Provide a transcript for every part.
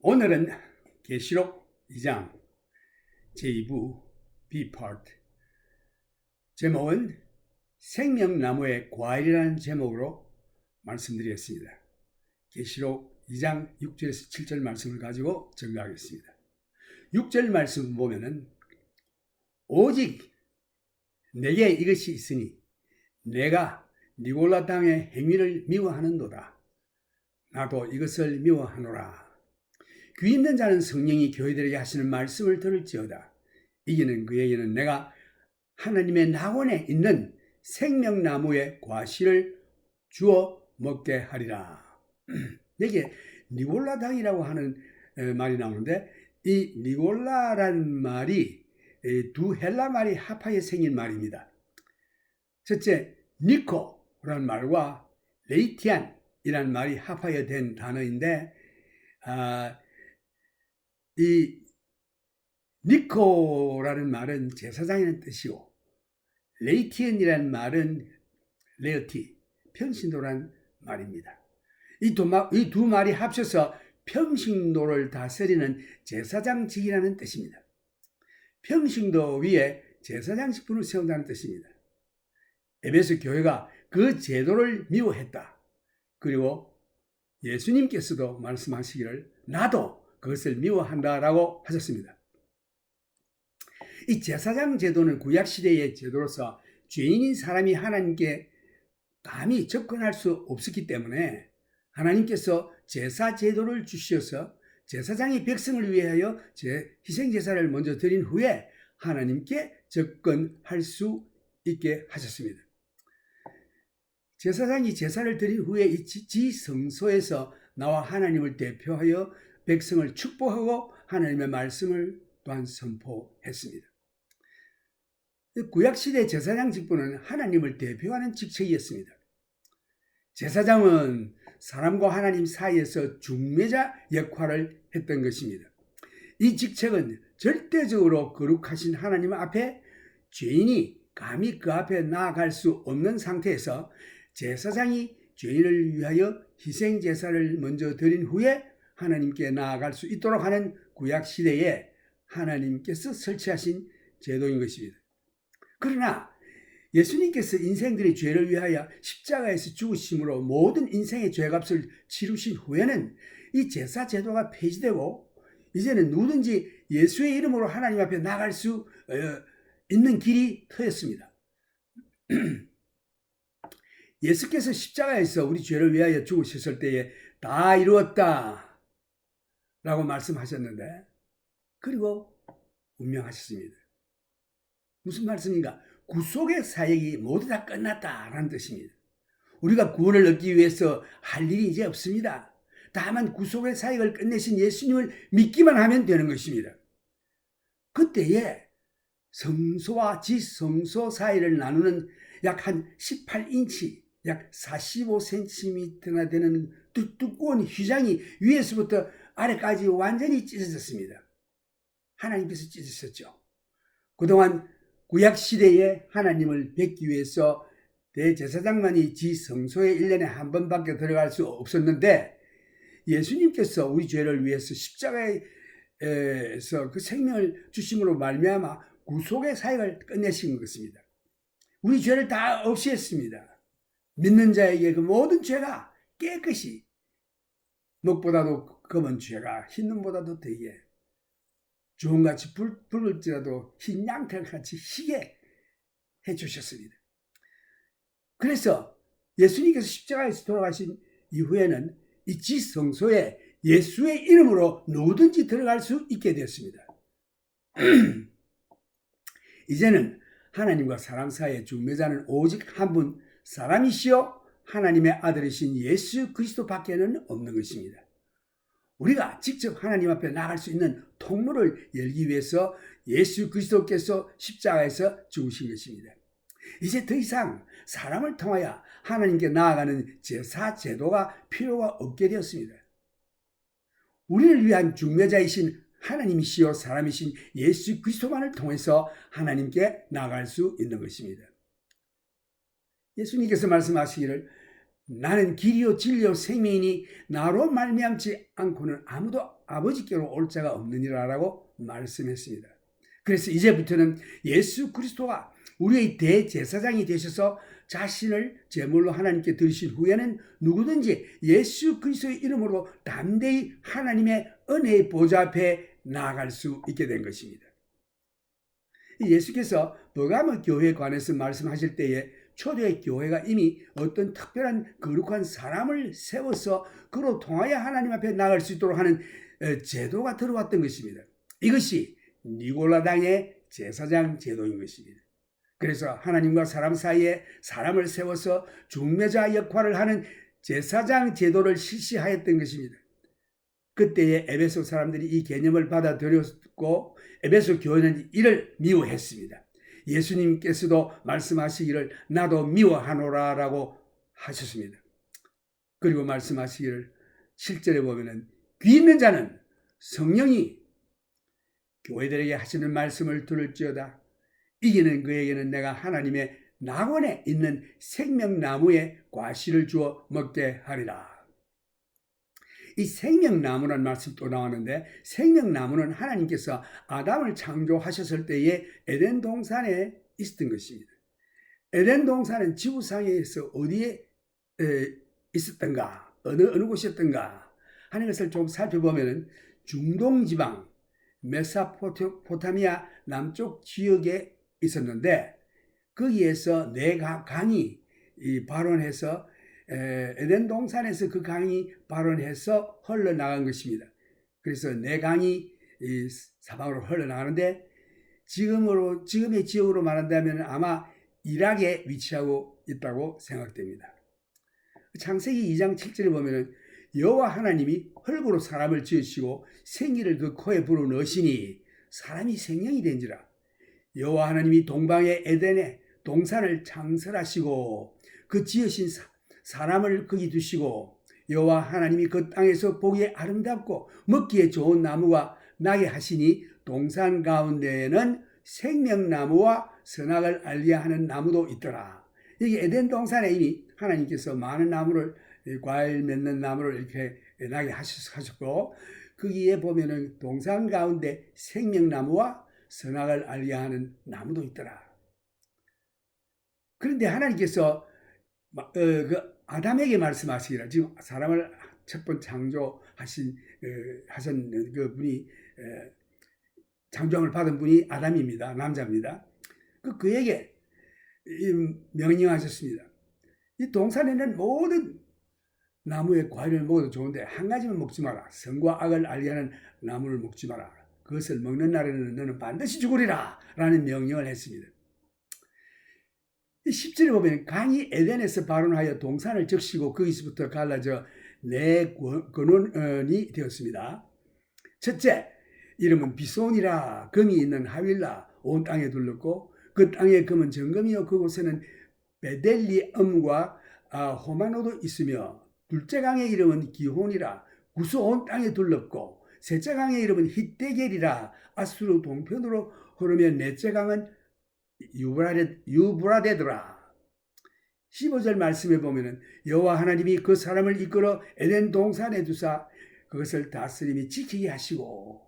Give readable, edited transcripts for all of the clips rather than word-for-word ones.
오늘은 계시록 2장 제2부 B파트, 제목은 생명나무의 과일이라는 제목으로 말씀드리겠습니다. 계시록 2장 6절에서 7절 말씀을 가지고 증거하겠습니다. 6절 말씀 보면은 오직 내게 이것이 있으니 내가 니골라 땅의 행위를 미워하는도다. 나도 이것을 미워하노라. 귀 있는 자는 성령이 교회들에게 하시는 말씀을 들을지어다. 이기는 그에게는 내가 하나님의 낙원에 있는 생명나무의 과실을 주어 먹게 하리라. 여기에 니골라 당이라고 하는 말이 나오는데, 이 니골라라는 말이 두 헬라 말이 합하여 생긴 말입니다. 첫째, 니코라는 말과 레이티안이라는 말이 합하여 된 단어인데, 이 니코라는 말은 제사장이라는 뜻이고, 레이티언이라는 말은 레어티, 평신도라는 말입니다. 이 두 말이 합쳐서 평신도를 다스리는 제사장직이라는 뜻입니다. 평신도 위에 제사장직분을 세운다는 뜻입니다. 에베소 교회가 그 제도를 미워했다. 그리고 예수님께서도 말씀하시기를 나도 그것을 미워한다라고 하셨습니다. 이 제사장 제도는 구약시대의 제도로서 죄인인 사람이 하나님께 감히 접근할 수 없었기 때문에 하나님께서 제사 제도를 주셔서 제사장이 백성을 위하여 희생제사를 먼저 드린 후에 하나님께 접근할 수 있게 하셨습니다. 제사장이 제사를 드린 후에 이 지성소에서 나와 하나님을 대표하여 백성을 축복하고 하나님의 말씀을 또한 선포했습니다. 구약시대 제사장 직분은 하나님을 대표하는 직책이었습니다. 제사장은 사람과 하나님 사이에서 중매자 역할을 했던 것입니다. 이 직책은 절대적으로 거룩하신 하나님 앞에 죄인이 감히 그 앞에 나아갈 수 없는 상태에서 제사장이 죄인을 위하여 희생제사를 먼저 드린 후에 하나님께 나아갈 수 있도록 하는 구약시대에 하나님께서 설치하신 제도인 것입니다. 그러나 예수님께서 인생들의 죄를 위하여 십자가에서 죽으심으로 모든 인생의 죄값을 치르신 후에는 이 제사 제도가 폐지되고 이제는 누구든지 예수의 이름으로 하나님 앞에 나갈 수 있는 길이 트였습니다. 예수께서 십자가에서 우리 죄를 위하여 죽으셨을 때에 다 이루었다 라고 말씀하셨는데, 그리고 운명하셨습니다. 무슨 말씀인가? 구속의 사역이 모두 다 끝났다라는 뜻입니다. 우리가 구원을 얻기 위해서 할 일이 이제 없습니다. 다만 구속의 사역을 끝내신 예수님을 믿기만 하면 되는 것입니다. 그때에 성소와 지성소 사이를 나누는 약 한 18인치, 약 45cm나 되는 두꺼운 휘장이 위에서부터 아래까지 완전히 찢어졌습니다. 하나님께서 찢으셨죠. 그동안 구약시대에 하나님을 뵙기 위해서 대제사장만이 지성소에 1년에 한 번밖에 들어갈 수 없었는데, 예수님께서 우리 죄를 위해서 십자가에서 그 생명을 주심으로 말미암아 구속의 사역을 끝내신 것입니다. 우리 죄를 다 없애했습니다. 믿는 자에게 그 모든 죄가 깨끗이, 녹보다도 검은 죄가 흰 눈보다도 되게 주홍같이 붉을지라도 흰 양털같이 희게 해주셨습니다. 그래서 예수님께서 십자가에서 돌아가신 이후에는 이 지성소에 예수의 이름으로 누구든지 들어갈 수 있게 되었습니다. 이제는 하나님과 사람 사이의 중매자는 오직 한 분, 사람이시요 하나님의 아들이신 예수 그리스도 밖에는 없는 것입니다. 우리가 직접 하나님 앞에 나갈 수 있는 통로를 열기 위해서 예수 그리스도께서 십자가에서 죽으신 것입니다. 이제 더 이상 사람을 통하여 하나님께 나아가는 제사 제도가 필요가 없게 되었습니다. 우리를 위한 중매자이신 하나님이시요 사람이신 예수 그리스도만을 통해서 하나님께 나아갈 수 있는 것입니다. 예수님께서 말씀하시기를 나는 길이요 진리요 생명이니 나로 말미암지 않고는 아무도 아버지께로 올 자가 없느니라라고 말씀했습니다. 그래서 이제부터는 예수 그리스도가 우리의 대제사장이 되셔서 자신을 제물로 하나님께 드리신 후에는 누구든지 예수 그리스도의 이름으로 담대히 하나님의 은혜의 보좌 앞에 나아갈 수 있게 된 것입니다. 예수께서 버가모 교회에 관해서 말씀하실 때에 초대의 교회가 이미 어떤 특별한 거룩한 사람을 세워서 그로 통하여 하나님 앞에 나갈 수 있도록 하는 제도가 들어왔던 것입니다. 이것이 니골라당의 제사장 제도인 것입니다. 그래서 하나님과 사람 사이에 사람을 세워서 중매자 역할을 하는 제사장 제도를 실시하였던 것입니다. 그때의 에베소 사람들이 이 개념을 받아들였고 에베소 교회는 이를 미워했습니다. 예수님께서도 말씀하시기를 나도 미워하노라 라고 하셨습니다. 그리고 말씀하시기를 7절에 보면은 귀 있는 자는 성령이 교회들에게 하시는 말씀을 들을지어다. 이기는 그에게는 내가 하나님의 낙원에 있는 생명나무의 과실을 주어 먹게 하리라. 이 생명나무라는 말씀이 또 나오는데 생명나무는 하나님께서 아담을 창조하셨을 때에 에덴 동산에 있었던 것입니다. 에덴 동산은 지구상에서 어디에 있었던가 어느 곳이었던가 하는 것을 좀 살펴보면 중동지방 메소포타미아 남쪽 지역에 있었는데 거기에서 네 강이 발원해서 에덴 동산에서 그 강이 발원해서 흘러나간 것입니다. 그래서 네 강이 사방으로 흘러나가는데 지금의 지역으로 말한다면 아마 이락에 위치하고 있다고 생각됩니다. 창세기 2장 7절에 보면 여호와 하나님이 흙으로 사람을 지으시고 생기를 그 코에 불어넣으시니 사람이 생명이 된지라. 여호와 하나님이 동방의 에덴에 동산을 창설하시고 그 지으신 사람을 거기 두시고 여호와 하나님이 그 땅에서 보기에 아름답고 먹기에 좋은 나무가 나게 하시니 동산 가운데에는 생명나무와 선악을 알리하는 나무도 있더라. 여기 에덴 동산에 이미 하나님께서 많은 나무를 과일 맺는 나무를 이렇게 나게 하셨고 거기에 보면은 동산 가운데 생명나무와 선악을 알리하는 나무도 있더라. 그런데 하나님께서 그 아담에게 말씀하시기를 지금 사람을 첫 번 창조하신 그 분이 창조함을 받은 분이 아담입니다. 남자입니다. 그에게 명령하셨습니다. 이 동산에는 모든 나무의 과일을 먹어도 좋은데 한 가지만 먹지 마라. 선과 악을 알리하는 나무를 먹지 마라. 그것을 먹는 날에는 너는 반드시 죽으리라 라는 명령을 했습니다. 10절에 보면 강이 에덴에서 발원하여 동산을 적시고 거기서부터 갈라져 네 근원이 되었습니다. 첫째, 이름은 비손이라 금이 있는 하윌라 온 땅에 둘렀고 그 땅의 금은 정금이요 그곳에는 베델리엄과 호마노도 있으며 둘째 강의 이름은 기혼이라 구스 온 땅에 둘렀고 셋째 강의 이름은 hit데겔이라 아수르 동편으로 흐르며 넷째 강은 유브라데더라. 15절 말씀에 보면은 여호와 하나님이 그 사람을 이끌어 에덴 동산에 두사 그것을 다스림이 지키게 하시고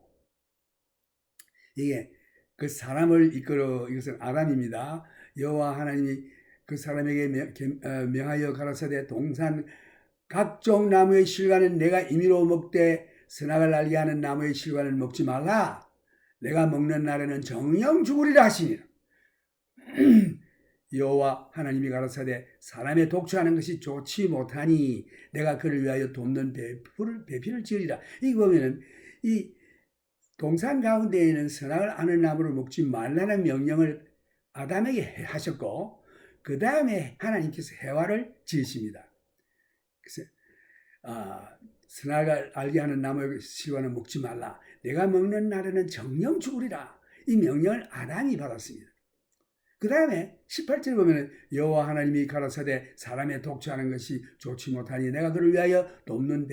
이게 그 사람을 이끌어 이것은 아담입니다. 여호와 하나님이 그 사람에게 명하여 가라사대 동산 각종 나무의 실과는 내가 임의로 먹되 선악을 알게 하는 나무의 실과는 먹지 말라. 내가 먹는 날에는 정령 죽으리라 하시니라. 여호와 하나님이 가라사대 사람의 독주하는 것이 좋지 못하니 내가 그를 위하여 돕는 배필을 지으리라. 이거 보면은 이 동산 가운데에는 선악을 아는 나무를 먹지 말라는 명령을 아담에게 하셨고 그 다음에 하나님께서 해와를 지으십니다. 그래서 선악을 알게 하는 나무의 실과는 먹지 말라. 내가 먹는 날에는 정령 죽으리라. 이 명령을 아담이 받았습니다. 그 다음에 18절에 보면 여호와 하나님이 가라사대 사람의 독주하는 것이 좋지 못하니 내가 그를 위하여 돕는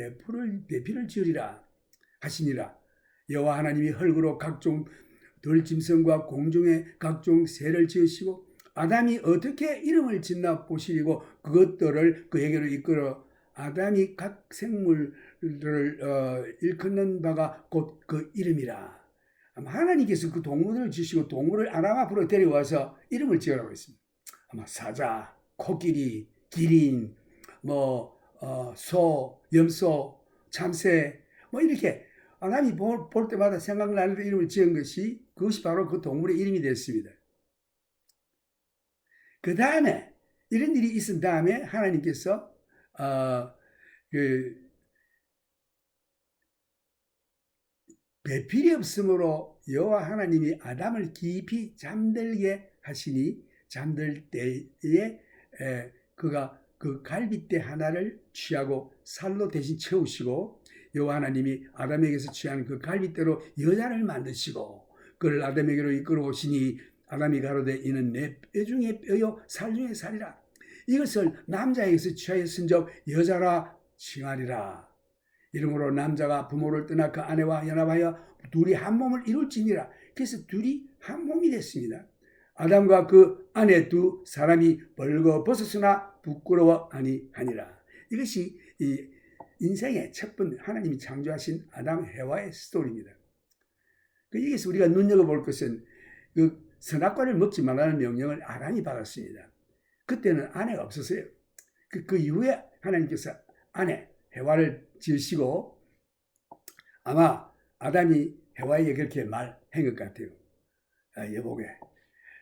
배필을 지으리라 하시니라. 여호와 하나님이 흙으로 각종 들짐승과 공중의 각종 새를 지으시고 아담이 어떻게 이름을 짓나 보시고 그것들을 그에게로 이끌어 아담이 각 생물들을 일컫는 바가 곧 그 이름이라. 아마 하나님께서 그 동물을 지시고 동물을 아담 앞으로 데려와서 이름을 지으라고 했습니다. 아마 사자, 코끼리, 기린, 소, 염소, 참새, 이렇게 아담이 볼 때마다 생각나는 이름을 지은 것이 그것이 바로 그 동물의 이름이 됐습니다. 그 다음에 이런 일이 있은 다음에 하나님께서 배필이 없으므로 여호와 하나님이 아담을 깊이 잠들게 하시니 잠들 때에 그가 그 갈빗대 하나를 취하고 살로 대신 채우시고 여호와 하나님이 아담에게서 취한 그 갈빗대로 여자를 만드시고 그를 아담에게로 이끌어 오시니 아담이 가로되 이는 내 뼈 중에 뼈요 살 중에 살이라. 이것을 남자에게서 취하였은즉 여자라 칭하리라. 이러므로 남자가 부모를 떠나 그 아내와 연합하여 둘이 한 몸을 이룰지니라. 그래서 둘이 한 몸이 됐습니다. 아담과 그 아내 두 사람이 벌거벗었으나 부끄러워 아니하니라. 이것이 이 인생의 첫 번째 하나님이 창조하신 아담 해와의 스토리입니다. 여기서 우리가 눈여겨볼 것은 그 선악과를 먹지 말라는 명령을 아담이 받았습니다. 그때는 아내가 없었어요. 그 이후에 하나님께서 아내 해와를 지으시고 아마 아담이 해와에게 그렇게 말한 것 같아요. 여보게,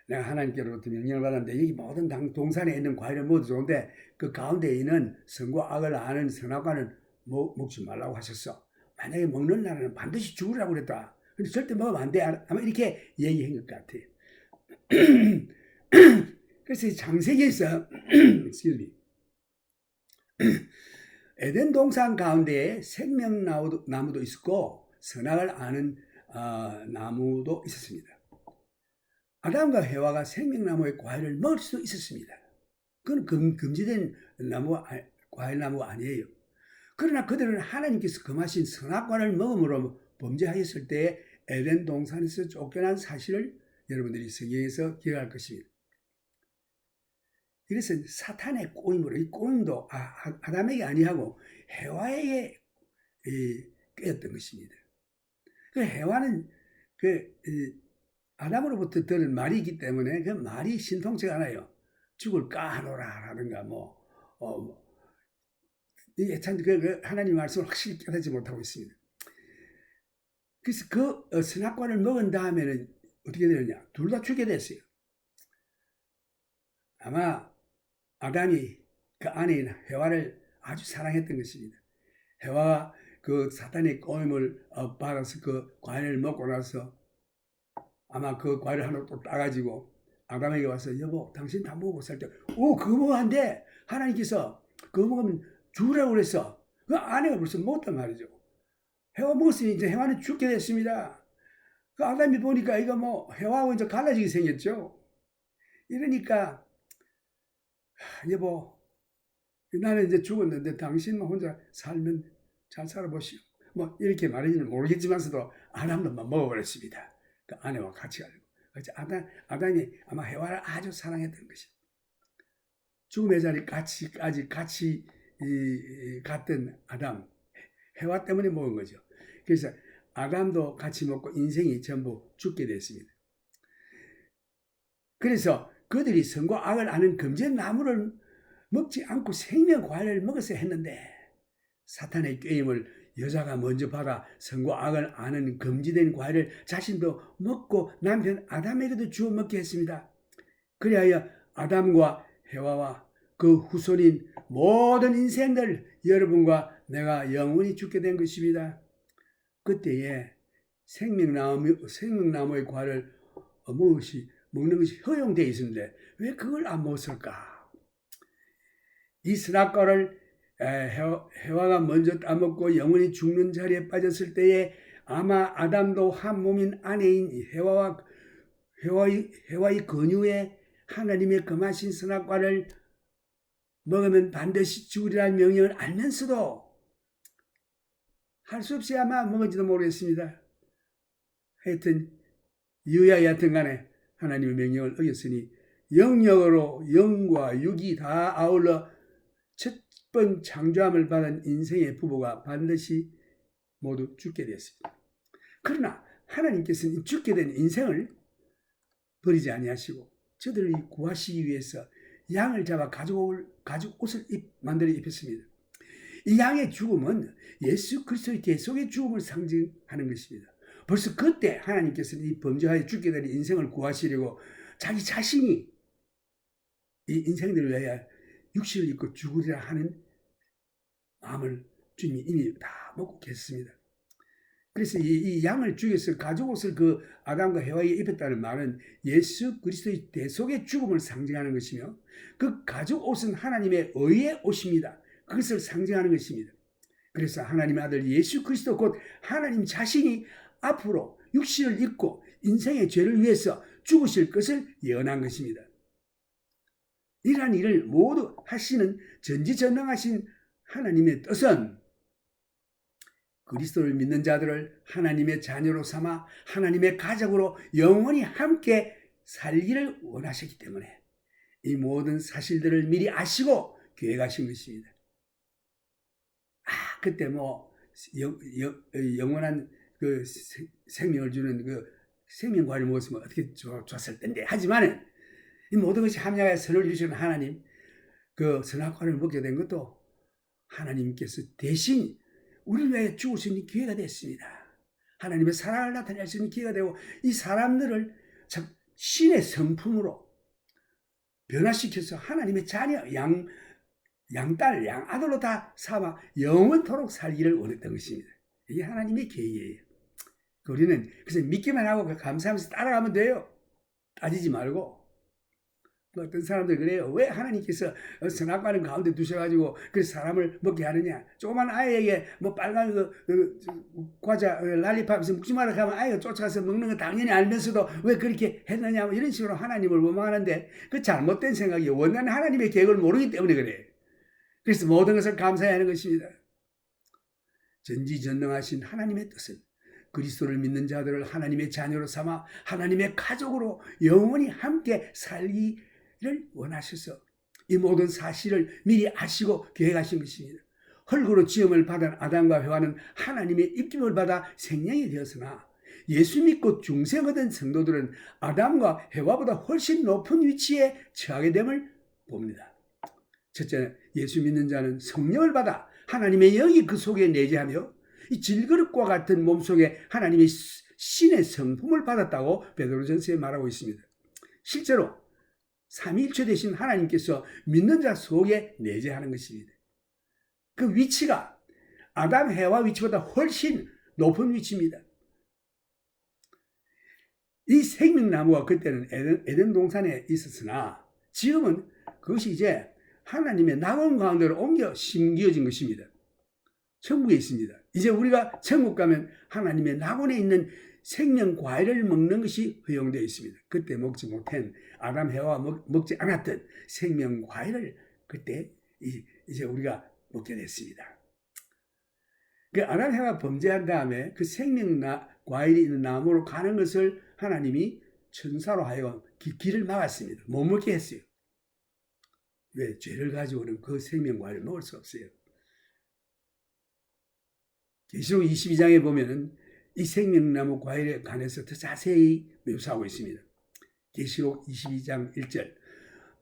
내가 하나님께로부터 명령을 받았는데 여기 모든 동산에 있는 과일은 모두 좋은데 그 가운데 있는 선과 악을 아는 선악과는 먹지 말라고 하셨어. 만약에 먹는 날에는 반드시 죽으라고 그랬다. 근데 절대 먹으면 안 돼. 아마 이렇게 얘기한 것 같아요. 그래서 창세기에서 에덴 동산 가운데에 생명나무도 있었고 선악을 아는 나무도 있었습니다. 아담과 해와가 생명나무의 과일을 먹을 수도 있었습니다. 그건 금지된 과일나무가 아니에요. 그러나 그들은 하나님께서 금하신 선악과를 먹음으로 범죄하였을 때 에덴 동산에서 쫓겨난 사실을 여러분들이 성경에서 기억할 것입니다. 이것은 사탄의 꼬임으로 이 꼬임도 아담에게 아니하고 해와에게 꾀였던 것입니다. 그 해와는 아담으로부터 들은 말이기 때문에 그 말이 신통치가 않아요. 죽을까 하노라 라든가 이게 참 하나님 말씀을 확실히 깨닫지 못하고 있습니다. 그래서 그 선악과를 먹은 다음에는 어떻게 되느냐? 둘 다 죽게 됐어요. 아마 아담이 그 아내인 해와를 아주 사랑했던 것입니다. 해와가 그 사탄의 꼬임을 받아서 그 과일을 먹고 나서 아마 그 과일을 하나 또 따가지고 아담에게 와서 여보 당신 다 먹고 살 때 그거 먹으면 안 돼. 하나님께서 그거 먹으면 죽으라고 그랬어. 그 아내가 벌써 먹었단 말이죠. 해와 먹었으니 이제 해와는 죽게 됐습니다. 그 아담이 보니까 이거 해와하고 이제 갈라지게 생겼죠. 이러니까 여보 나는 이제 죽었는데 당신만 혼자 살면 잘 살아보시오. 이렇게 말했는지 모르겠지만서도 아담도 먹어버렸습니다. 그 아내와 같이 가지고. 그래서 아담이 아마 해와를 아주 사랑했던 것입니다. 죽음의 자리까지 같이 갔던 아담, 해와 때문에 먹은 거죠. 그래서 아담도 같이 먹고 인생이 전부 죽게 됐습니다. 그래서 그들이 선과 악을 아는 금지의 나무를 먹지 않고 생명 과일을 먹었어야 했는데 사탄의 꾀임을 여자가 먼저 받아 선과 악을 아는 금지된 과일을 자신도 먹고 남편 아담에게도 주워 먹게 했습니다. 그리하여 아담과 해와와 그 후손인 모든 인생들 여러분과 내가 영원히 죽게 된 것입니다. 그때에 생명나무의 과일을 먹는 것이 허용되어 있었는데 왜 그걸 안 먹었을까? 이 선악과를 해와가 먼저 따먹고 영원히 죽는 자리에 빠졌을 때에 아마 아담도 한 몸인 아내인 해와의 근유에 하나님의 금하신 선악과를 먹으면 반드시 죽으리라는 명령을 알면서도 할 수 없이 아마 먹은지도 모르겠습니다. 하여튼 여하튼 간에 하나님의 명령을 어겼으니 영역으로 영과 육이 다 아울러 첫 번 창조함을 받은 인생의 부부가 반드시 모두 죽게 되었습니다. 그러나 하나님께서는 죽게 된 인생을 버리지 아니하시고 저들을 구하시기 위해서 양을 잡아 가죽 옷을 만들어 입혔습니다. 이 양의 죽음은 예수 그리스도의 대속의 죽음을 상징하는 것입니다. 벌써 그때 하나님께서는 이 범죄하여 죽게 된 인생을 구하시려고 자기 자신이 이 인생들을 위하여 육신을 입고 죽으리라 하는 마음을 주님이 이미 다 먹고 계셨습니다. 그래서 이 양을 죽여서 가죽 옷을 그 아담과 해와에 입혔다는 말은 예수 그리스도의 대속의 죽음을 상징하는 것이며 그 가죽 옷은 하나님의 의의 옷입니다. 그것을 상징하는 것입니다. 그래서 하나님의 아들 예수 그리스도 곧 하나님 자신이 앞으로 육신을 입고 인생의 죄를 위해서 죽으실 것을 예언한 것입니다. 이러한 일을 모두 하시는 전지전능하신 하나님의 뜻은 그리스도를 믿는 자들을 하나님의 자녀로 삼아 하나님의 가족으로 영원히 함께 살기를 원하셨기 때문에 이 모든 사실들을 미리 아시고 계획하신 것입니다. 그때 영원한 그 생명을 주는 그 생명과를 먹었으면 어떻게 좋았을 텐데. 하지만은 이 모든 것이 합리화의 선을 주시는 하나님, 그 선악과를 먹게 된 것도 하나님께서 대신 우리를 위해 죽을 수 있는 기회가 됐습니다. 하나님의 사랑을 나타낼 수 있는 기회가 되고 이 사람들을 신의 성품으로 변화시켜서 하나님의 자녀, 양딸, 양아들로 다 삼아 영원토록 살기를 원했던 것입니다. 이게 하나님의 계획이에요. 우리는 그래서 믿기만 하고 감사하면서 따라가면 돼요. 따지지 말고. 어떤 사람들 그래요. 왜 하나님께서 선악과는 가운데 두셔가지고 그래서 사람을 먹게 하느냐. 조그만 아이에게 빨간 과자 랄리팝에서 먹지 마라 하면 아이가 쫓아가서 먹는 거 당연히 알면서도 왜 그렇게 했느냐. 이런 식으로 하나님을 원망하는데 그 잘못된 생각이에요. 원하는 하나님의 계획을 모르기 때문에 그래요. 그래서 모든 것을 감사해야 하는 것입니다. 전지전능하신 하나님의 뜻은 그리스도를 믿는 자들을 하나님의 자녀로 삼아 하나님의 가족으로 영원히 함께 살기를 원하셔서 이 모든 사실을 미리 아시고 계획하신 것입니다. 흙으로 지음을 받은 아담과 해와는 하나님의 입김을 받아 생명이 되었으나 예수 믿고 중생 얻은 성도들은 아담과 해와보다 훨씬 높은 위치에 처하게 됨을 봅니다. 첫째, 예수 믿는 자는 성령을 받아 하나님의 영이 그 속에 내재하며 이 질그릇과 같은 몸속에 하나님의 신의 성품을 받았다고 베드로전서에 말하고 있습니다. 실제로 삼위일체 되신 하나님께서 믿는 자 속에 내재하는 것입니다. 그 위치가 아담 해와 위치보다 훨씬 높은 위치입니다. 이 생명나무가 그때는 에덴 동산에 있었으나 지금은 그것이 이제 하나님의 낙원 가운데로 옮겨 심겨진 것입니다. 천국에 있습니다. 이제 우리가 천국 가면 하나님의 낙원에 있는 생명 과일을 먹는 것이 허용되어 있습니다. 그때 먹지 못한 아담 해와 먹지 않았던 생명 과일을 그때 이제 우리가 먹게 됐습니다. 그 아담 해와 범죄한 다음에 그 생명 과일이 있는 나무로 가는 것을 하나님이 천사로 하여금 길을 막았습니다. 못 먹게 했어요. 왜? 죄를 가지고는 그 생명 과일을 먹을 수 없어요. 계시록 22장에 보면은 이 생명나무 과일에 관해서 더 자세히 묘사하고 있습니다. 계시록 22장 1절.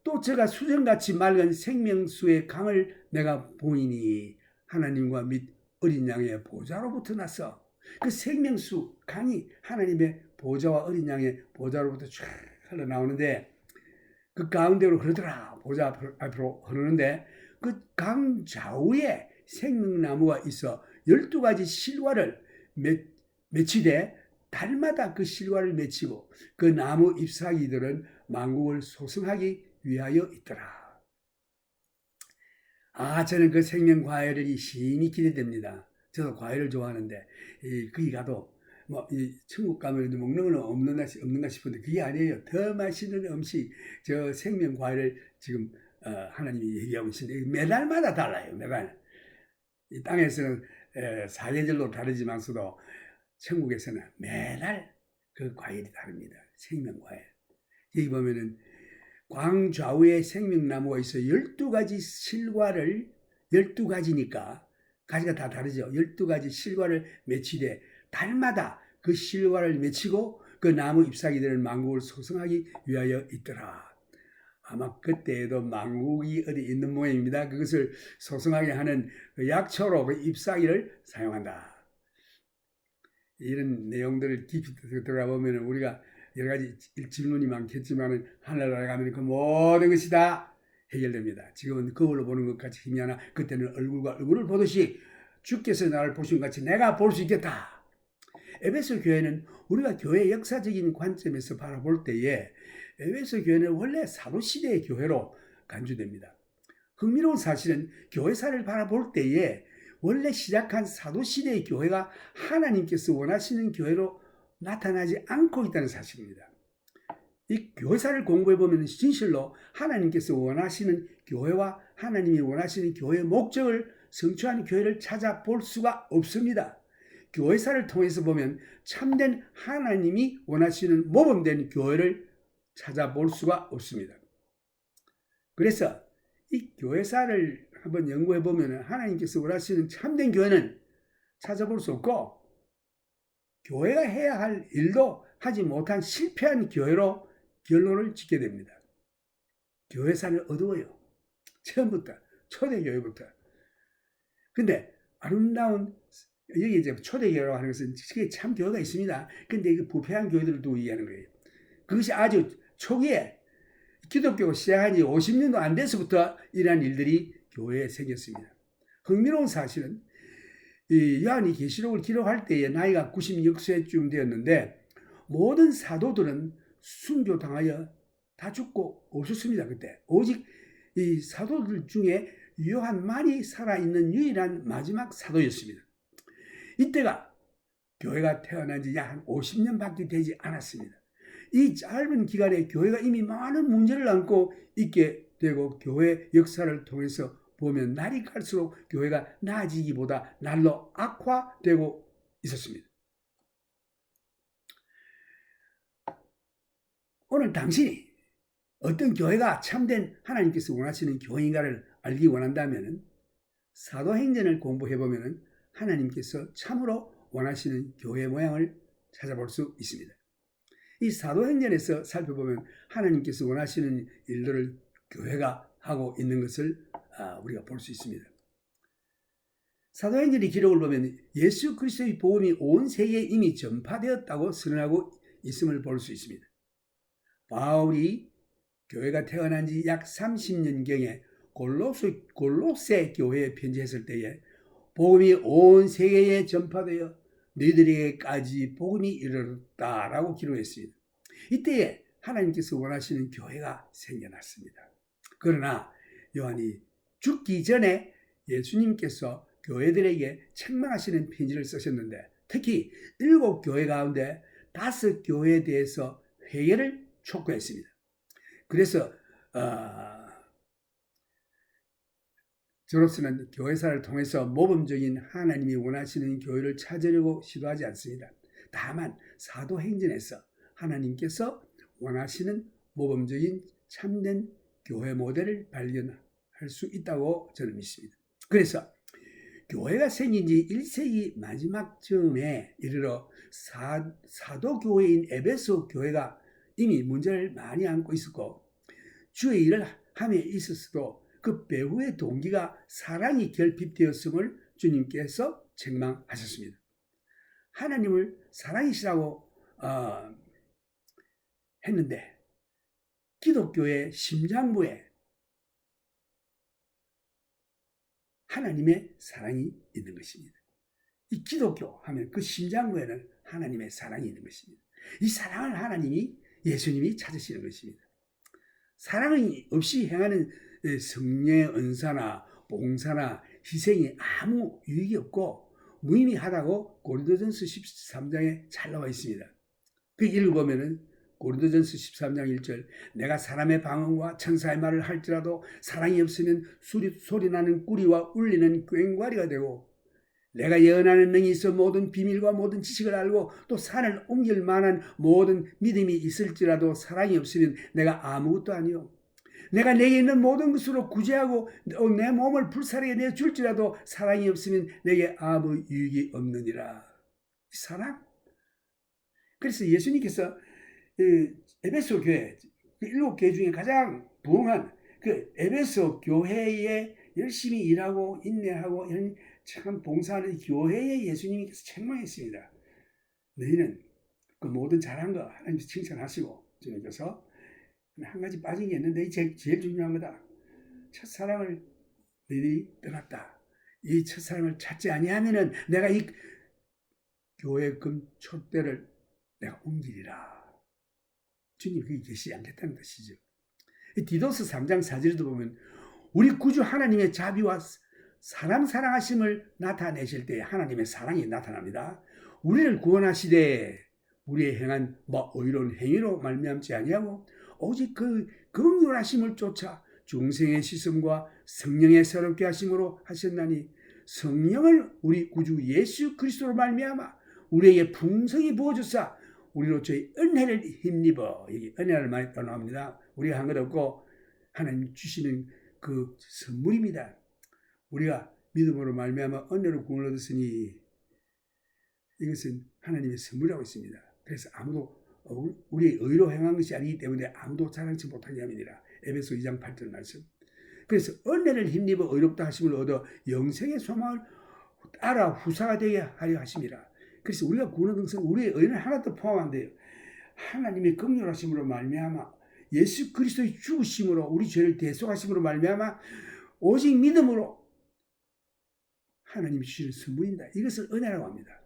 또 제가 수정같이 맑은 생명수의 강을 내가 보이니 하나님과 및 어린 양의 보좌로부터 났어. 그 생명수 강이 하나님의 보좌와 어린 양의 보좌로부터 쫙 흘러나오는데 그 가운데로 흐르더라. 보좌 앞으로 흐르는데 그 강 좌우에 생명나무가 있어 12가지 실과를 맺히되 달마다 그 실과를 맺히고 그 나무 잎사귀들은 만국을 소성하기 위하여 있더라. 저는 그 생명 과일이 심히 기대됩니다. 저도 과일을 좋아하는데 거기 가도 천국 가면 먹는 건 없는가 싶은데 그게 아니에요. 더 맛있는 음식, 저 생명 과일을 지금 하나님이 얘기하고 있는데 매달마다 달라요. 매달. 이 땅에서는 사계절로 다르지만서도 천국에서는 매달 그 과일이 다릅니다. 생명 과일. 여기 보면은 광좌우에 생명나무가 있어 12가지 실과를 12가지니까 가지가 다 다르죠. 12가지 실과를 맺히되 달마다 그 실과를 맺히고 그 나무 잎사귀 되는 만국을 소성하기 위하여 있더라. 아마 그때에도 만국이 어디 있는 모양입니다. 그것을 소성하게 하는 그 약초로 그 잎사귀를 사용한다. 이런 내용들을 깊이 들어가 보면 우리가 여러 가지 질문이 많겠지만 하늘나라 가면 그 모든 것이 다 해결됩니다. 지금은 거울로 보는 것 같이 힘이 하나 그때는 얼굴과 얼굴을 보듯이 주께서 나를 보신 것 같이 내가 볼 수 있겠다. 에베소 교회는 우리가 교회의 역사적인 관점에서 바라볼 때에 에베소 교회는 원래 사도시대의 교회로 간주됩니다. 흥미로운 사실은 교회사를 바라볼 때에 원래 시작한 사도시대의 교회가 하나님께서 원하시는 교회로 나타나지 않고 있다는 사실입니다. 이 교회사를 공부해보면 진실로 하나님께서 원하시는 교회와 하나님이 원하시는 교회의 목적을 성취하는 교회를 찾아볼 수가 없습니다. 교회사를 통해서 보면 참된 하나님이 원하시는 모범된 교회를 찾아볼 수가 없습니다. 그래서 이 교회사를 한번 연구해보면 하나님께서 원하시는 참된 교회는 찾아볼 수 없고 교회가 해야 할 일도 하지 못한 실패한 교회로 결론을 짓게 됩니다. 교회사는 어두워요. 처음부터 초대교회부터. 근데 아름다운 여기 이제 초대교회라고 하는 것은 참 교회가 있습니다. 근데 이게 부패한 교회들도 얘기하는 거예요. 그것이 아주 초기에 기독교가 시작한 지 50년도 안 돼서부터 이러한 일들이 교회에 생겼습니다. 흥미로운 사실은 이 요한이 계시록을 기록할 때에 나이가 96세쯤 되었는데 모든 사도들은 순교당하여 다 죽고 없었습니다. 그때 오직 이 사도들 중에 요한만이 살아있는 유일한 마지막 사도였습니다. 이때가 교회가 태어난 지 약 한 50년밖에 되지 않았습니다. 이 짧은 기간에 교회가 이미 많은 문제를 안고 있게 되고 교회 역사를 통해서 보면 날이 갈수록 교회가 나아지기보다 날로 악화되고 있었습니다. 오늘 당신이 어떤 교회가 참된 하나님께서 원하시는 교회인가를 알기 원한다면 사도행전을 공부해보면 하나님께서 참으로 원하시는 교회 모양을 찾아볼 수 있습니다. 이 사도행전에서 살펴보면 하나님께서 원하시는 일들을 교회가 하고 있는 것을 우리가 볼 수 있습니다. 사도행전의 기록을 보면 예수 그리스도의 복음이 온 세계에 이미 전파되었다고 선언하고 있음을 볼 수 있습니다. 바울이 교회가 태어난 지 약 30년경에 골로새 교회에 편지했을 때에 복음이 온 세계에 전파되어 너희들에게까지 복음이 이르렀다라고 기록했습니다. 이때에 하나님께서 원하시는 교회가 생겨났습니다. 그러나 요한이 죽기 전에 예수님께서 교회들에게 책망하시는 편지를 쓰셨는데 특히 7교회 가운데 5교회에 대해서 회개를 촉구했습니다. 그래서 저로서는 교회사를 통해서 모범적인 하나님이 원하시는 교회를 찾으려고 시도하지 않습니다. 다만 사도행전에서 하나님께서 원하시는 모범적인 참된 교회 모델을 발견할 수 있다고 저는 믿습니다. 그래서 교회가 생긴 지 1세기 마지막 즈음에 이르러 사도교회인 에베소 교회가 이미 문제를 많이 안고 있었고 주의 일을 함에 있었어도 그 배후의 동기가 사랑이 결핍되었음을 주님께서 책망하셨습니다. 하나님을 사랑이시라고 했는데 기독교의 심장부에 하나님의 사랑이 있는 것입니다. 이 기독교 하면 그 심장부에는 하나님의 사랑이 있는 것입니다. 이 사랑을 하나님이 예수님이 찾으시는 것입니다. 사랑이 없이 행하는 성령의 은사나 봉사나 희생이 아무 유익이 없고 무의미하다고 고린도전서 13장에 잘 나와 있습니다. 그 읽어보면은 고린도전서 13장 1절 내가 사람의 방언과 천사의 말을 할지라도 사랑이 없으면 소리나는 꾸리와 울리는 꽹과리가 되고 내가 예언하는 능이 있어 모든 비밀과 모든 지식을 알고 또 산을 옮길 만한 모든 믿음이 있을지라도 사랑이 없으면 내가 아무것도 아니요 내가 내게 있는 모든 것으로 구제하고 내 몸을 불사르게 내줄지라도 사랑이 없으면 내게 아무 유익이 없느니라. 사랑. 그래서 예수님께서 에베소 교회, 일곱 교회 중에 가장 부흥한 그 에베소 교회에 열심히 일하고 인내하고 참 봉사하는 교회에 예수님께서 책망했습니다. 너희는 그 모든 잘한 거 하나님 칭찬하시고 주님께서 한 가지 빠진 게 있는데 제일 중요한 거다. 첫사랑을 너희들이 떠났다. 이 첫사랑을 찾지 아니하면은 내가 이 교회금 촛대를 내가 옮기리라. 주님 거기 계시지 않겠다는 뜻이죠. 디도스 3장 4절에도 보면 우리 구주 하나님의 자비와 사람 사랑하심을 나타내실 때 하나님의 사랑이 나타납니다. 우리를 구원하시되 우리의 행한 의로운 행위로 말미암지 아니하고 오직 그 긍휼하심을 쫓아 중생의 시선과 성령의 새롭게 하심으로 하셨나니 성령을 우리 구주 예수 그리스도로 말미암아 우리에게 풍성히 부어주사 우리로 저희 은혜를 힘입어. 여기 은혜를 많이 떠나옵니다. 우리가 한 것 없고 하나님 주시는 그 선물입니다. 우리가 믿음으로 말미암아 은혜로 구원을 얻었으니 이것은 하나님의 선물이라고 있습니다. 그래서 아무도 우리의 의로 행한 것이 아니기 때문에 아무도 자랑치 못하게 함이니라. 에베소 2장 8절 말씀. 그래서 은혜를 힘입어 의롭다 하심을 얻어 영생의 소망을 따라 후사가 되게 하려 하심이라. 그래서 우리가 구원의 등성 우리의 의는 하나도 포함 안 돼요. 하나님의 긍휼하심으로 말미암아 예수 그리스도의 죽으심으로 우리 죄를 대속하심으로 말미암아 오직 믿음으로 하나님이 주시는 선물입니다. 이것을 은혜라고 합니다.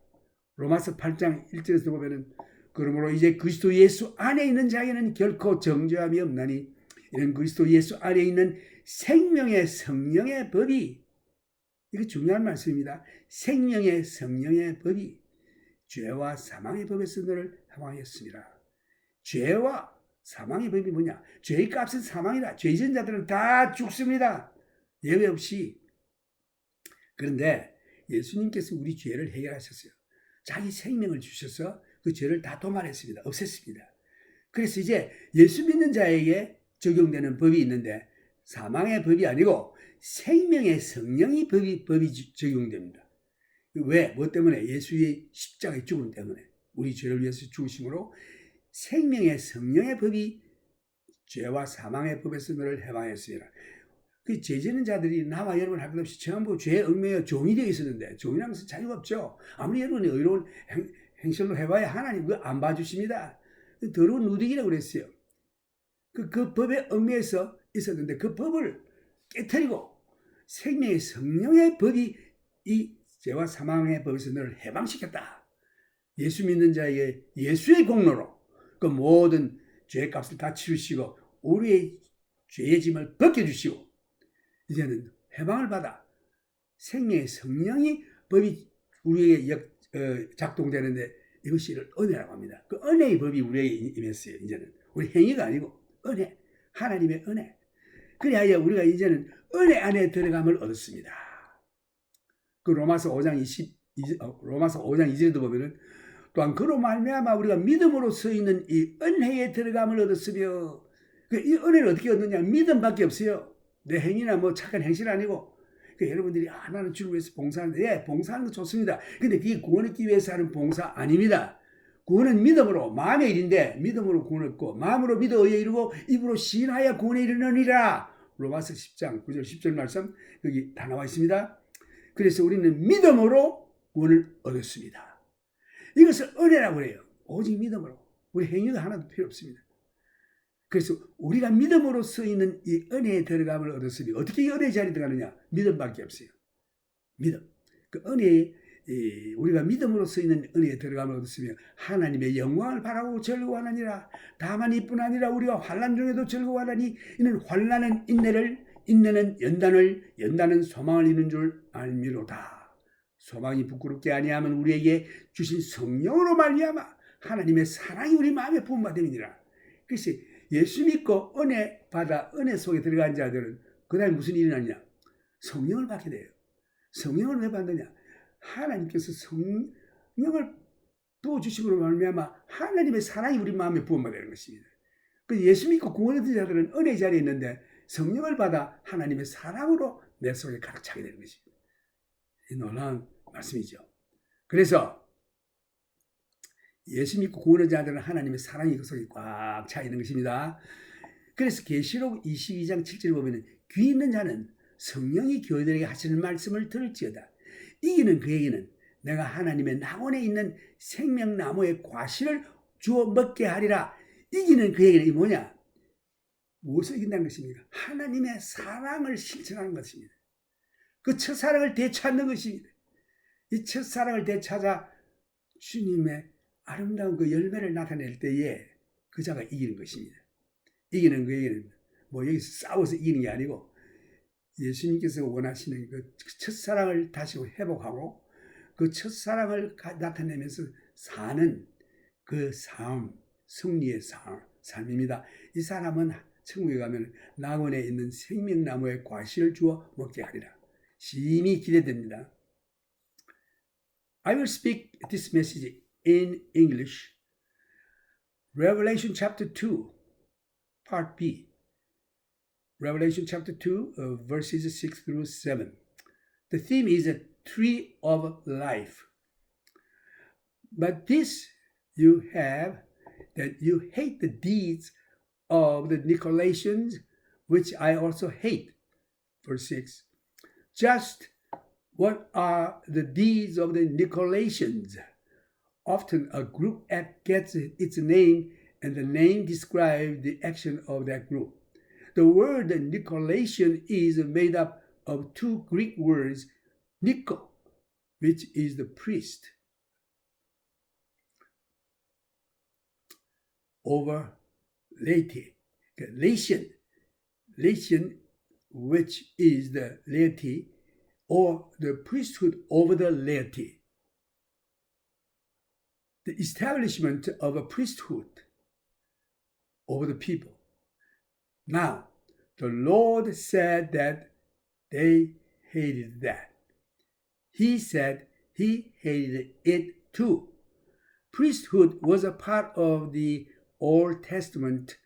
로마서 8장 1절에서 보면은 그러므로 이제 그리스도 예수 안에 있는 자에게는 결코 정죄함이 없나니 이는 그리스도 예수 안에 있는 생명의 성령의 법이 이거 중요한 말씀입니다. 생명의 성령의 법이 죄와 사망의 법에서 너를 해방하였습니다. 죄와 사망의 법이 뭐냐? 죄의 값은 사망이다. 죄 지은 자들은 다 죽습니다. 예외 없이. 그런데 예수님께서 우리 죄를 해결하셨어요. 자기 생명을 주셔서 그 죄를 다 도말했습니다. 없앴습니다. 그래서 이제 예수 믿는 자에게 적용되는 법이 있는데 사망의 법이 아니고 생명의 성령의 법이 적용됩니다. 왜? 뭐 때문에? 예수의 십자가의 죽음 때문에. 우리 죄를 위해서 죽으심으로 생명의 성령의 법이 죄와 사망의 법에서 너를 해방했습니다. 그 죄 지는 자들이 나와 여러분 할 것 없이 전부 죄에 얽매여 종이 되어 있었는데 종이라는 것은 자유가 없죠. 아무리 여러분이 의로운 행실로 해봐야 하나님 그거 안 봐주십니다. 더러운 누더기라고 그랬어요. 그 법에 얽매여서 있었는데 그 법을 깨트리고 생명의 성령의 법이 이 죄와 사망의 법에서 너를 해방시켰다. 예수 믿는 자에게 예수의 공로로 그 모든 죄의 값을 다 치르시고 우리의 죄의 짐을 벗겨주시고 이제는 해방을 받아 생명의 성령이 법이 우리에게 작동되는데 이것이 은혜라고 합니다. 그 은혜의 법이 우리에게 임했어요. 이제는 우리 행위가 아니고 은혜, 하나님의 은혜. 그래야 우리가 이제는 은혜 안에 들어감을 얻었습니다. 그 로마서 5장 2절에도 보면은 또한 그로 말미암아 우리가 믿음으로 서 있는 이 은혜에 들어감을 얻었으며 이 은혜를 어떻게 얻느냐? 믿음밖에 없어요. 내 행위나 뭐 착한 행실 아니고. 여러분들이 나는 주를 위해서 봉사하는데 예, 봉사하는 거 좋습니다. 근데 그게 구원 얻기 위해서 하는 봉사 아닙니다. 구원은 믿음으로 마음의 일인데 믿음으로 구원 얻고 마음으로 믿어 의에 이르고 입으로 시인하여 구원에 이르느니라. 로마서 10장 9절 10절 말씀 여기 다 나와 있습니다. 그래서 우리는 믿음으로 구원을 얻었습니다. 이것을 은혜라고 해요. 오직 믿음으로. 우리 행위가 하나도 필요 없습니다. 그래서 우리가 믿음으로 서 있는 이 은혜에 들어감을 얻었으니 어떻게 이 은혜 자리에 들어가느냐? 믿음밖에 없어요. 믿음. 그 은혜에 우리가 믿음으로 서 있는 은혜에 들어감을 얻었으며 하나님의 영광을 바라고 즐거워하느니라. 다만 이뿐 아니라 우리가 환난 중에도 즐거워하나니 이는 환난은 인내를 인내는 연단을 연단은 소망을 이루는 줄 알미로다. 소망이 부끄럽게 아니하면 우리에게 주신 성령으로 말미암아 하나님의 사랑이 우리 마음에 부음받음이니라. 그래서 예수 믿고 은혜 받아 은혜 속에 들어간 자들은 그 다음에 무슨 일이 나냐? 성령을 받게 돼요. 성령을 왜 받느냐? 하나님께서 성령을 부어주심으로 말미암아 하나님의 사랑이 우리 마음에 부음받는 것입니다. 그래서 예수 믿고 구원 얻은 자들은 은혜 자리에 있는데 성령을 받아 하나님의 사랑으로 내 속에 가득 차게 되는 것입니다. 이 놀라운 말씀이죠. 그래서 예수 믿고 구원한 자들은 하나님의 사랑이 그 속에 꽉 차 있는 것입니다. 그래서 계시록 22장 7절을 보면 귀 있는 자는 성령이 교회들에게 하시는 말씀을 들을지어다. 이기는 그에게는 내가 하나님의 낙원에 있는 생명나무의 과실을 주어 먹게 하리라. 이기는 그에게는 이 뭐냐? 무엇을 이긴다는 것입니까? 하나님의 사랑을 실천하는 것입니다. 그 첫사랑을 되찾는 것입니다. 이 첫사랑을 되찾아 주님의 아름다운 그 열매를 나타낼 때에 그 자가 이기는 것입니다. 이기는 그에게는 뭐 여기서 싸워서 이기는 게 아니고 예수님께서 원하시는 그 첫사랑을 다시 회복하고 그 첫사랑을 나타내면서 사는 그 삶, 승리의 삶입니다. 이 사람은 천국에 가면 낙원에 있는 생명나무의 과실을 주어 먹게 하리라. 심히 기대됩니다. I will speak this message in English. Revelation chapter 2, part B. Revelation chapter 2, verses 6 through 7. The theme is a tree of life. But this you have, that you hate the deeds of the Nicolaitans, which I also hate. Verse 6. Just what are the deeds of the Nicolaitans? Often a group gets its name, and the name describes the action of that group. The word Nicolaitan is made up of two Greek words, Nico, which is the priest, over laity, Lation, which is the laity, or the priesthood over the laity. The establishment of a priesthood over the people. Now, the Lord said that they hated that. He said he hated it too. Priesthood was a part of the Old Testament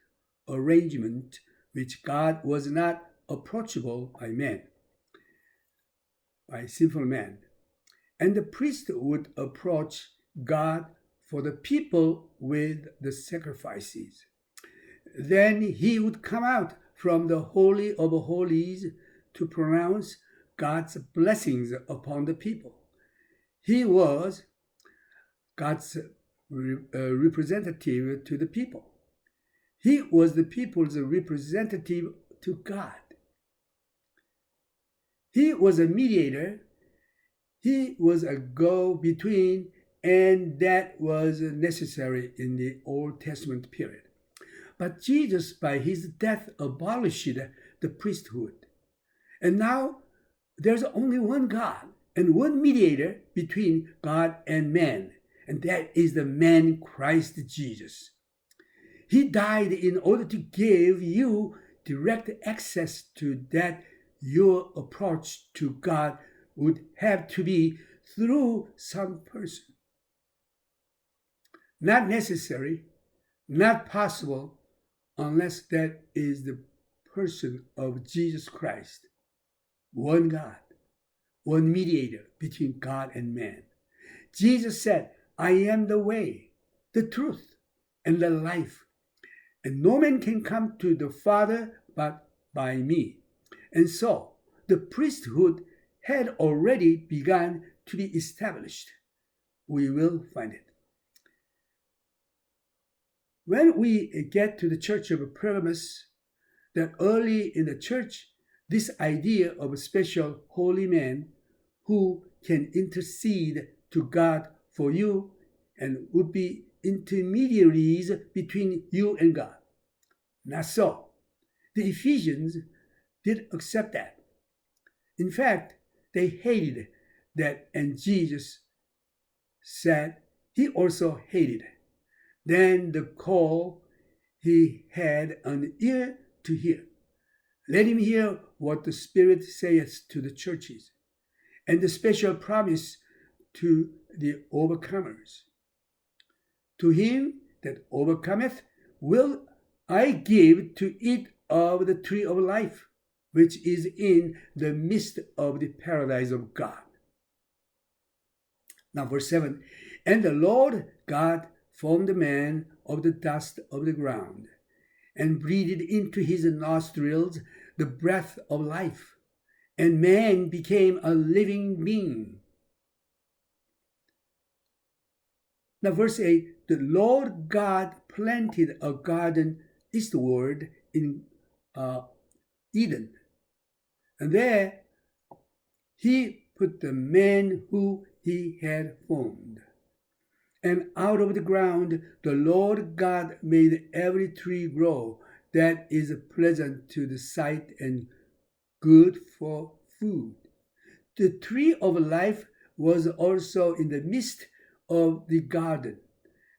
arrangement which God was not approachable by men, by sinful men. And the priest would approach God for the people with the sacrifices. Then he would come out from the Holy of Holies to pronounce God's blessings upon the people. He was God's representative to the people. He was the people's representative to God. He was a mediator. He was a go-between, and that was necessary in the Old Testament period. But Jesus, by his death, abolished the priesthood. And now there's only one God and one mediator between God and man, and that is the man Christ Jesus. He died in order to give you direct access to that. Your approach to God would have to be through some person. Not necessary, not possible, unless that is the person of Jesus Christ. One God, one mediator between God and man. Jesus said, I am the way, the truth, and the life. And no man can come to the Father but by me. And so the priesthood had already begun to be established. We will find it. When we get to the church of Pergamos, that early in the church, this idea of a special holy man who can intercede to God for you and would be intermediaries between you and God. Not so. The Ephesians did accept that. In fact, they hated that, and Jesus said he also hated it. Then the call, he had an ear to hear. Let him hear what the Spirit says to the churches, and the special promise to the overcomers. To him that overcometh will I give to eat of the tree of life, which is in the midst of the paradise of God. Now, verse 7, and the Lord God formed the man of the dust of the ground, and breathed into his nostrils the breath of life, and man became a living being. Now, verse 8, the Lord God planted a garden eastward in Eden, and there he put the man who he had formed. And out of the ground the Lord God made every tree grow that is pleasant to the sight and good for food. The tree of life was also in the midst of the garden,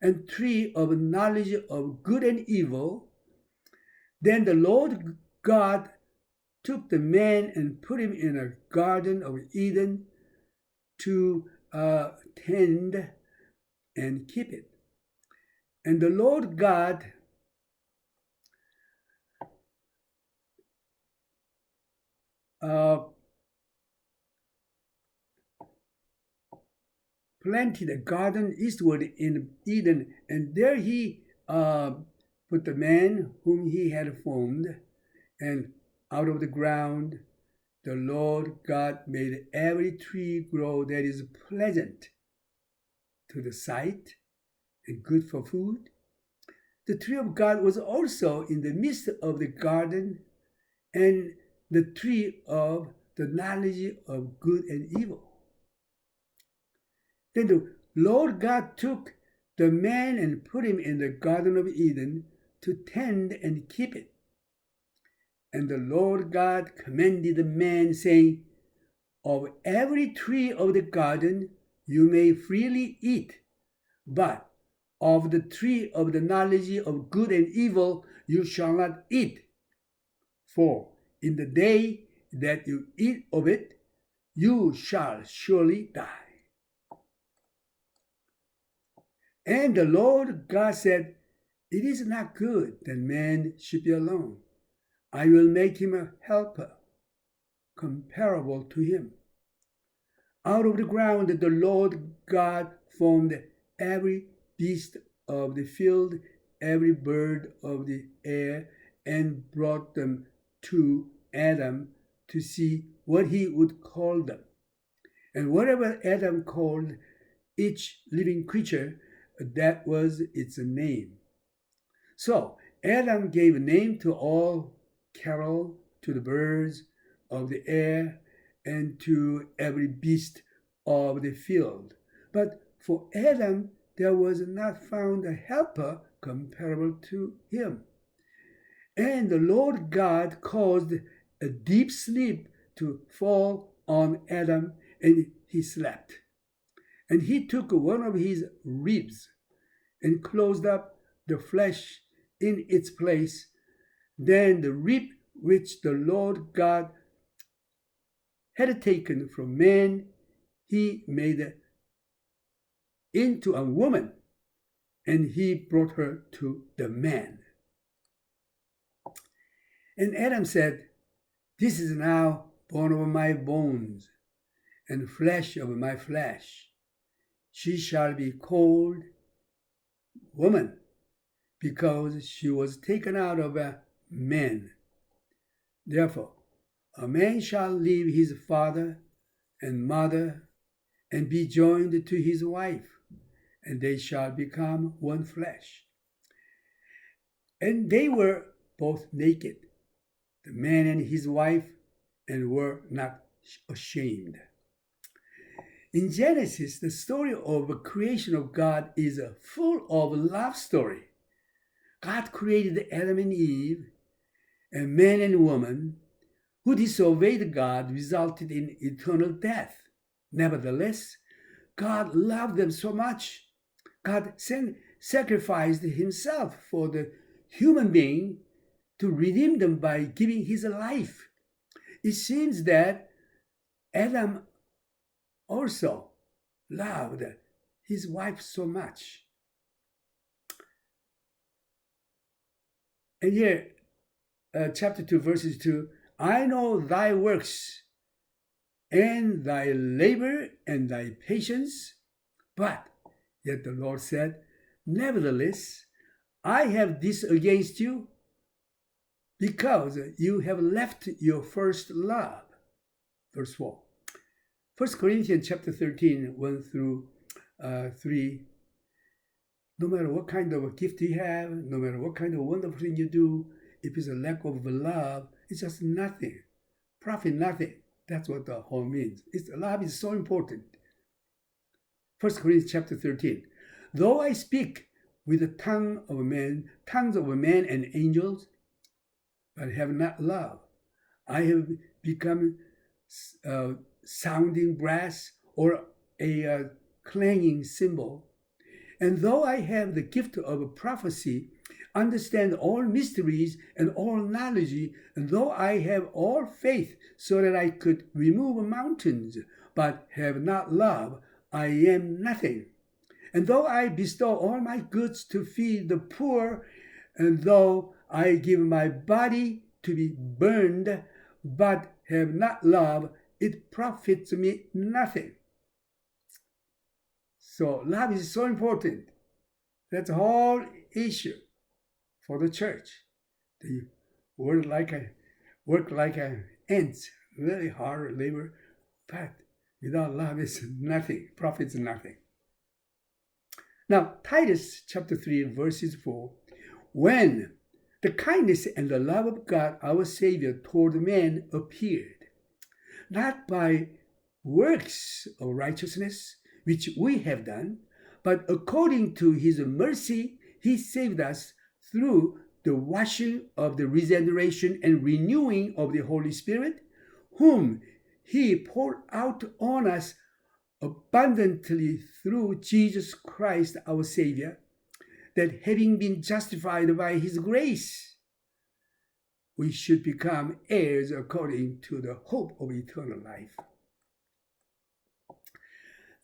and tree of knowledge of good and evil. Then the Lord God took the man and put him in a garden of Eden to tend and keep it. And the Lord God planted a garden eastward in Eden, and there he put the man whom he had formed, and out of the ground the Lord God made every tree grow that is pleasant to the sight and good for food. The tree of God was also in the midst of the garden, and the tree of the knowledge of good and evil. Then the Lord God took the man and put him in the Garden of Eden to tend and keep it. And the Lord God commanded the man, saying, of every tree of the garden you may freely eat, but of the tree of the knowledge of good and evil you shall not eat. For in the day that you eat of it, you shall surely die. And the Lord God said, it is not good that man should be alone. I will make him a helper comparable to him. Out of the ground the Lord God formed every beast of the field, every bird of the air, and brought them to Adam to see what he would call them. And whatever Adam called each living creature, that was its name. So Adam gave a name to all cattle, to the birds of the air, and to every beast of the field. But for Adam there was not found a helper comparable to him. And the Lord God caused a deep sleep to fall on Adam, and he slept. And he took one of his ribs and closed up the flesh in its place. Then the rib which the Lord God had taken from man, he made into a woman, and he brought her to the man. And Adam said, this is now bone of my bones and flesh of my flesh. She shall be called woman, because she was taken out of a man. Therefore, a man shall leave his father and mother and be joined to his wife, and they shall become one flesh. And they were both naked, the man and his wife, and were not ashamed. In Genesis, the story of the creation of God is full of love story. God created Adam and Eve, and man and woman who disobeyed God resulted in eternal death. Nevertheless, God loved them so much. God sacrificed himself for the human being to redeem them by giving his life. It seems that Adam also loved his wife so much. And here, chapter 2, verses 2, I know thy works and thy labor and thy patience, but yet the Lord said, nevertheless, I have this against you, because you have left your first love. Verse 4. 1 Corinthians chapter 13, 1 through 3. No matter what kind of a gift you have, no matter what kind of wonderful thing you do, if it's a lack of love, it's just nothing. Profit nothing. That's what the whole means. Love is so important. 1 Corinthians chapter 13. Though I speak with the tongues of men and angels, but have not love, I have become sounding brass or a clanging cymbal. And though I have the gift of prophecy, understand all mysteries and all knowledge, and though I have all faith so that I could remove mountains, but have not love, I am nothing. And though I bestow all my goods to feed the poor, and though I give my body to be burned, but have not love, it profits me nothing. So love is so important. That's the whole issue for the church. They work like an ant, really hard labor, but without love it's nothing, profits nothing. Now, Titus chapter 3, verses 4, when the kindness and the love of God, our Savior, toward men appeared, not by works of righteousness, which we have done, but according to his mercy, he saved us through the washing of the regeneration and renewing of the Holy Spirit, whom he poured out on us abundantly through Jesus Christ our Savior, that having been justified by his grace, we should become heirs according to the hope of eternal life.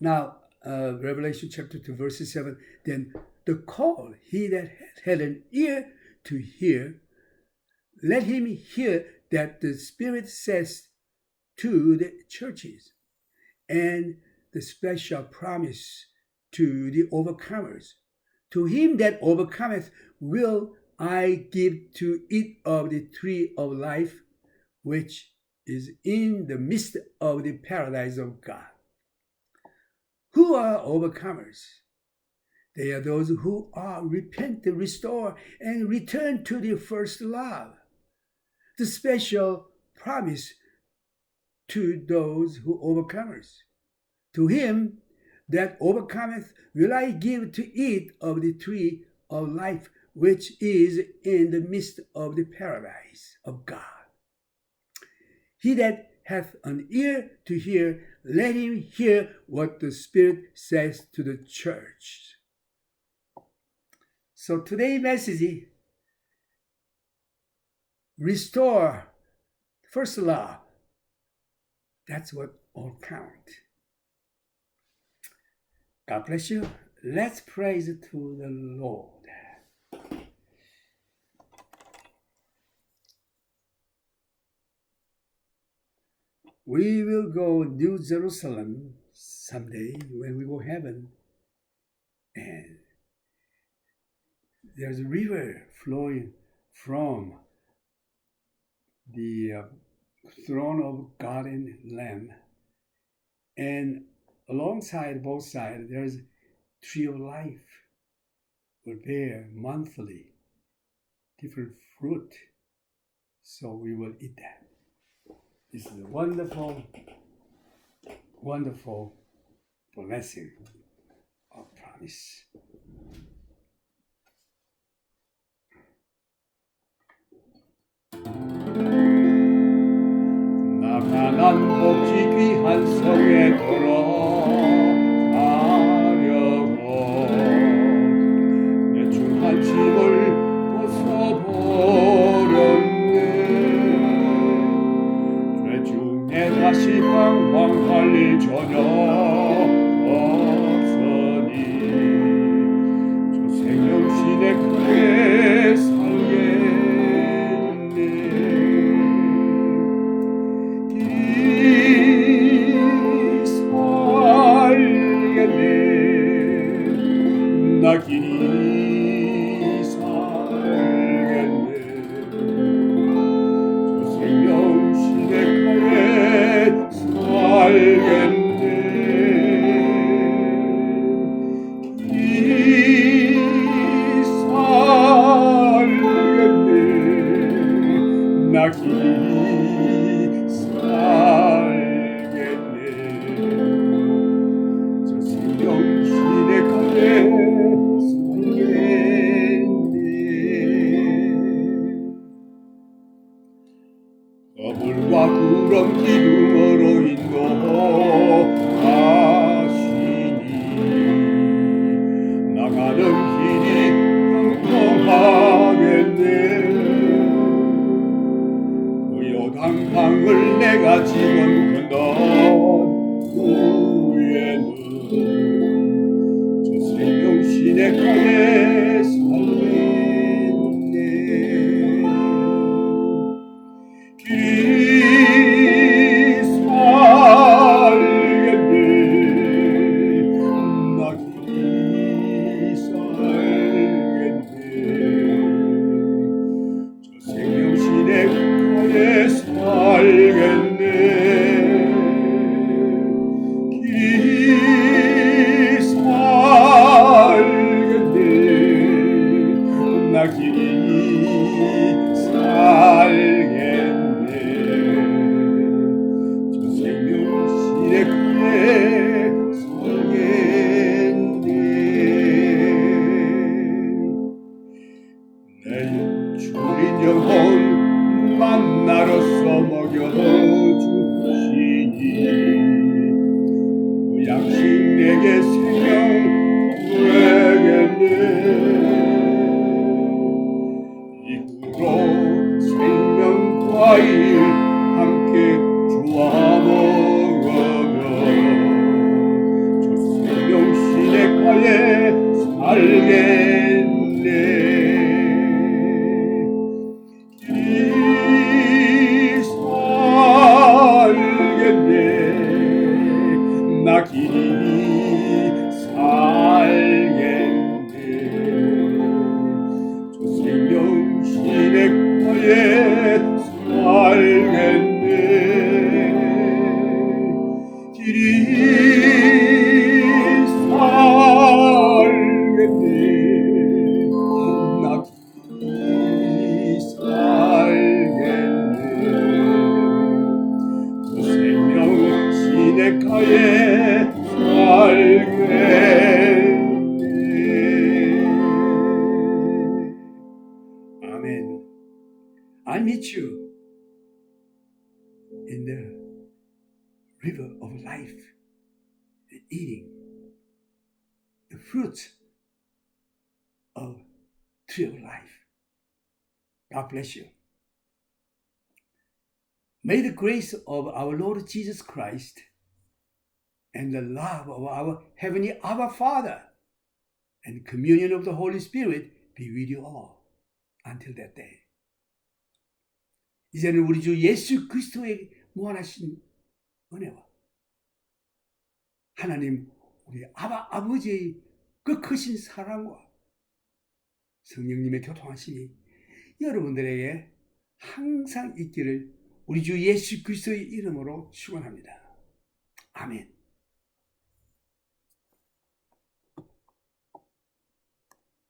Now, Revelation chapter 2, verse 7, then the call, he that had an ear to hear, let him hear that the Spirit says to the churches, and the special promise to the overcomers. To him that overcometh will I give to eat of the tree of life, which is in the midst of the paradise of God. Who are overcomers? They are those who are repentant, restore, and return to their first love. The special promise to those who overcomers. To him that overcometh will I give to eat of the tree of life, which is in the midst of the paradise of God. He that hath an ear to hear, let him hear what the Spirit says to the church. So today's message, restore first love. That's what all count. God bless you. Let's praise to the Lord. We will go New Jerusalem someday when we go heaven, and there's a river flowing from the throne of God and Lamb, and alongside both sides there's tree of life will bear monthly different fruit, so we will eat that. This is a wonderful, wonderful blessing of promise. 나가난 복지 귀한 성에 들어가려고 내 중한 짐을 벗어버렸네. 죄 중에 다시 방황할 일 전혀 없으니 저 생명신에 크게 살겠네. 나 길이 살겠네. 저 생명 시내가에 살겠네. 길이 살겠네. 나 길이 살겠네. 저 생명 시내가에 살겠네. 거물과 구름 기둥으로 인도하시니 나가는 길이 평평하겠네. 의로당 강을 내가 지금 건넌 후에는 저 생명 시내가에 살겠네. 길이 살겠네. 나 길이 살겠네. 저 생명 시내가에 살겠네. 길이 살겠네. 나 길이 살겠네. 저 생명 시내가에 살겠네. 내 주린 영혼 만나로서 먹여주시니 그 양식 내게 생명 되겠네. 이후로 생명과일 함께 주와 먹으며 저 생명 시내가에 살겠네. 길이 살겠네. 나 길이 살겠네. 저 생명 시내가에 살겠네. 길이 살겠네. 나 길이 살겠네. 저 생명 시내가에 살겠네. 아멘. I meet you in the river of life, eating the fruit of tree of life. God bless you. May the grace of our Lord Jesus Christ and the love of our Heavenly Abba Father and communion of the Holy Spirit be with you all until that day. 이제는 우리 주 예수 그리스도의 무한하신 은혜와 하나님 우리 아버지의 그 크신 사랑과 성령님의 교통하심이 여러분들에게 항상 있기를 우리 주 예수 그리스도의 이름으로 축원합니다. 아멘.